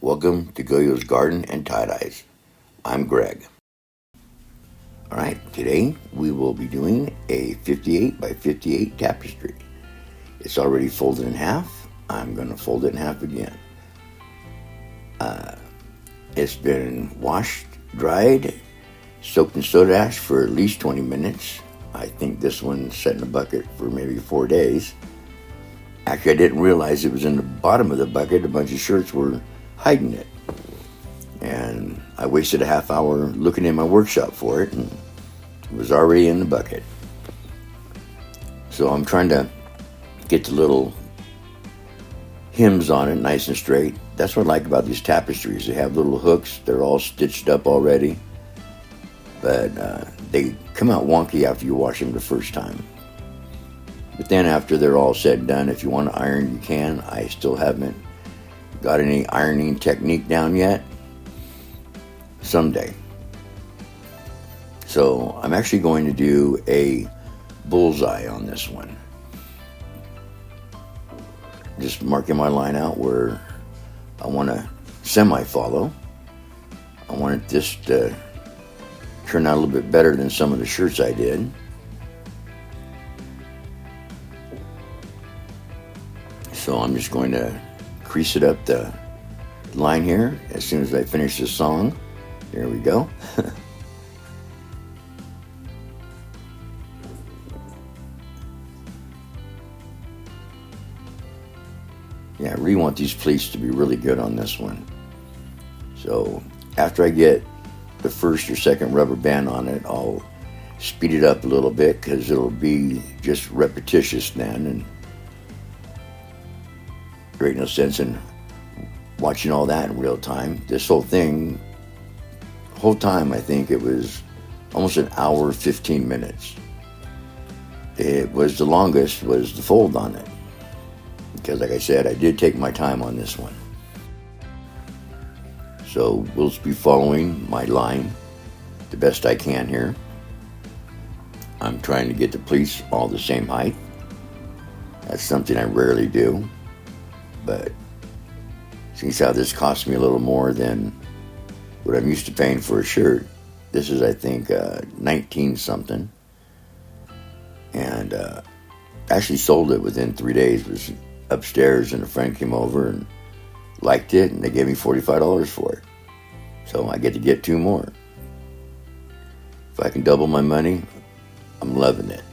Welcome to Goyo's Garden and Tie-Dyes. I'm Greg. Alright, today we will be doing a 58 by 58 tapestry. It's already folded in half. I'm going to fold it in half again. It's been washed, dried, soaked in soda ash for at least 20 minutes. I think this one set in a bucket for maybe 4 days. Actually, I didn't realize it was in the bottom of the bucket. A bunch of shirts were hiding it. And I wasted a half hour looking in my workshop for it, and it was already in the bucket. So I'm trying to get the little hems on it nice and straight. That's what I like about these tapestries. They have little hooks. They're all stitched up already. But they come out wonky after you wash them the first time. But then after they're all said and done, if you want to iron, you can. I still haven't got any ironing technique down yet. Someday. So I'm actually going to do a bullseye on this one. Just marking my line out where I want to semi-follow. I wanted this to turn out a little bit better than some of the shirts I did. So I'm just going to crease it up the line here as soon as I finish this song. There we go. Yeah, I really want these pleats to be really good on this one. So after I get the first or second rubber band on it, I'll speed it up a little bit because it'll be just repetitious then, and there ain't no sense in watching all that in real time. This whole time I think it was almost an hour, 15 minutes. It was the longest was the fold on it. Because like I said, I did take my time on this one. So we'll be following my line the best I can here. I'm trying to get the pleats all the same height. That's something I rarely do. But since how this cost me a little more than what I'm used to paying for a shirt, this is I think 19 something. And actually sold it within 3 days. It was upstairs and a friend came over and liked it, and they gave me $45 for it. So I get to get 2 more. If I can double my money, I'm loving it.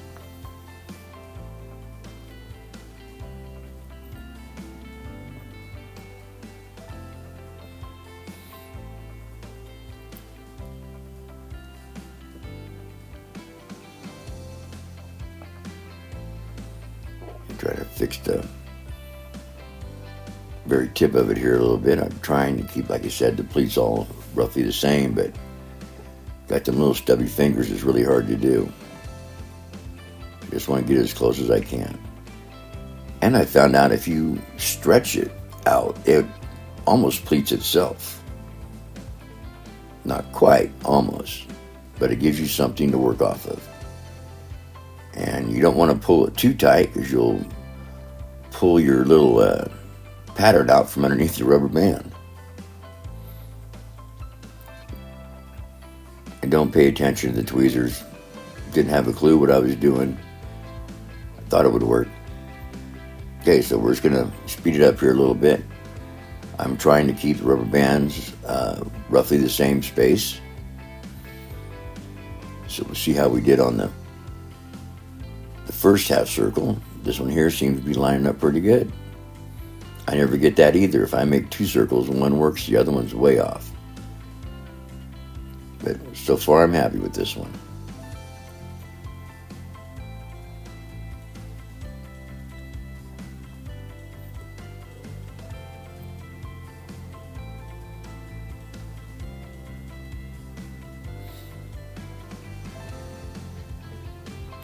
Try to fix the very tip of it here a little bit. I'm trying to keep, like I said, the pleats all roughly the same, but got them little stubby fingers. It's really hard to do. Just want to get as close as I can. And I found out if you stretch it out, it almost pleats itself. Not quite, almost, but it gives you something to work off of. And you don't want to pull it too tight because you'll pull your little pattern out from underneath the rubber band. And don't pay attention to the tweezers. Didn't have a clue what I was doing. I thought it would work. Okay, so we're just going to speed it up here a little bit. I'm trying to keep the rubber bands roughly the same space. So we'll see how we did on the first half circle. This one here seems to be lining up pretty good. I never get that either. If I make 2 circles and one works, the other one's way off. But so far I'm happy with this one.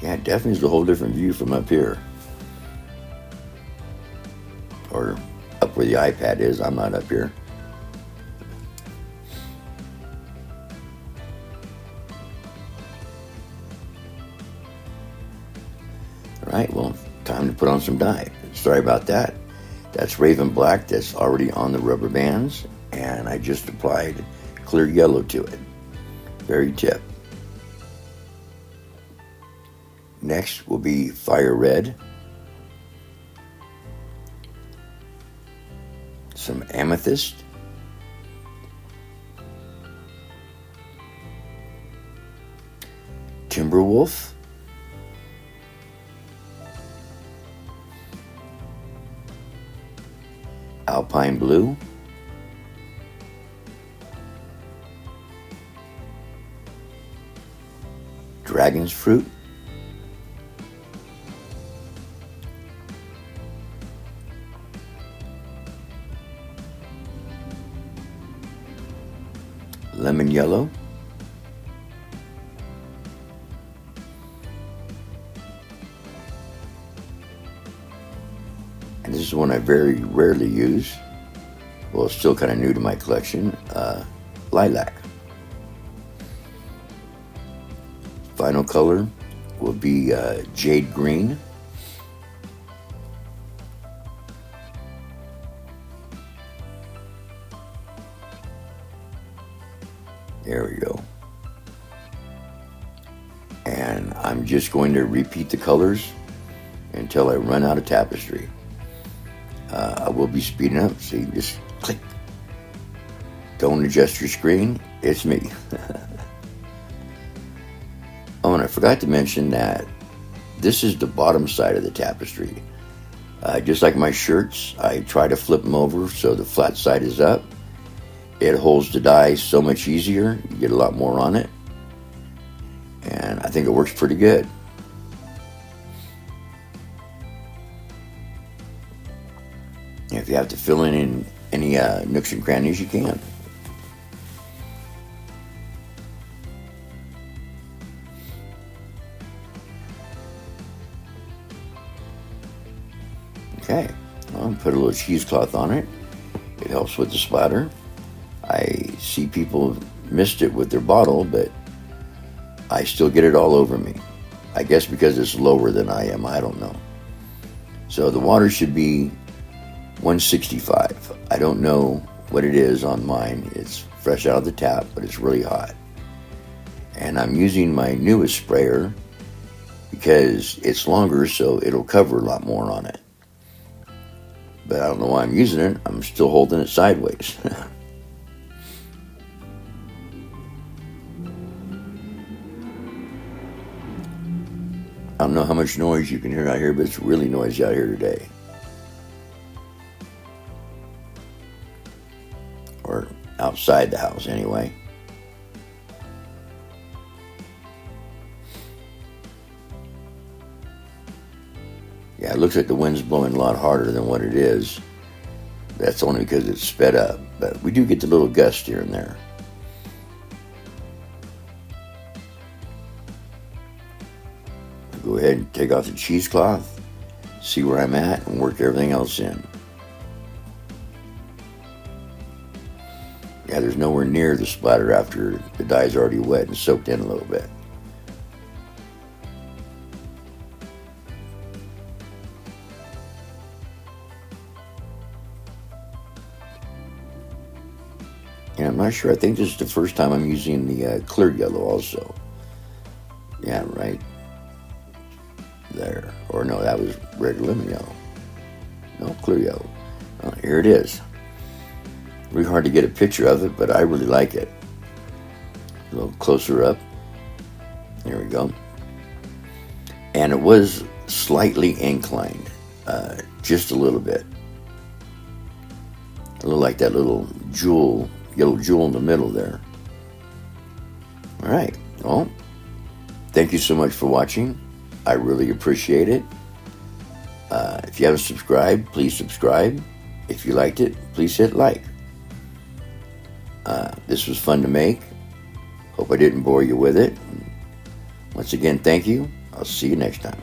Yeah, it definitely is a whole different view from up here. Or up where the iPad is. I'm not up here. All right, well, time to put on some dye. Sorry about that. That's Raven Black that's already on the rubber bands, and I just applied clear yellow to it, very tip. Next will be fire red, some amethyst, Timberwolf, Alpine blue, dragon's fruit, lemon yellow, and this is one I very rarely use. Well, it's still kind of new to my collection. Lilac. Final color will be jade green. There we go. And I'm just going to repeat the colors until I run out of tapestry. I will be speeding up, so you just click. Don't adjust your screen, it's me. Oh, and I forgot to mention that this is the bottom side of the tapestry. Just like my shirts, I try to flip them over so the flat side is up. It holds the dye so much easier. You get a lot more on it. And I think it works pretty good. If you have to fill in any nooks and crannies, you can. Okay, I'll put a little cheesecloth on it. It helps with the splatter. I see people missed it with their bottle, but I still get it all over me. I guess because it's lower than I am, I don't know. So the water should be 165. I don't know what it is on mine. It's fresh out of the tap, but it's really hot. And I'm using my newest sprayer because it's longer, so it'll cover a lot more on it. But I don't know why I'm using it. I'm still holding it sideways. I don't know how much noise you can hear out here, but it's really noisy out here today. Or outside the house, anyway. Yeah, it looks like the wind's blowing a lot harder than what it is. That's only because it's sped up, but we do get the little gust here and there. I'll go ahead and take off the cheesecloth, see where I'm at, and work everything else in. Yeah, there's nowhere near the splatter after the dye's already wet and soaked in a little bit. And I'm not sure, I think this is the first time I'm using the clear yellow also. Yeah, right there. Or no, that was regular lemon yellow. No, clear yellow. Oh, here it is. Really hard to get a picture of it, but I really like it. A little closer up. There we go. And it was slightly inclined, just a little bit. A little like that little jewel, yellow jewel in the middle there. All right. Well, thank you so much for watching. I really appreciate it. If you haven't subscribed, please subscribe. If you liked it, please hit like. This was fun to make. Hope I didn't bore you with it. Once again, thank you. I'll see you next time.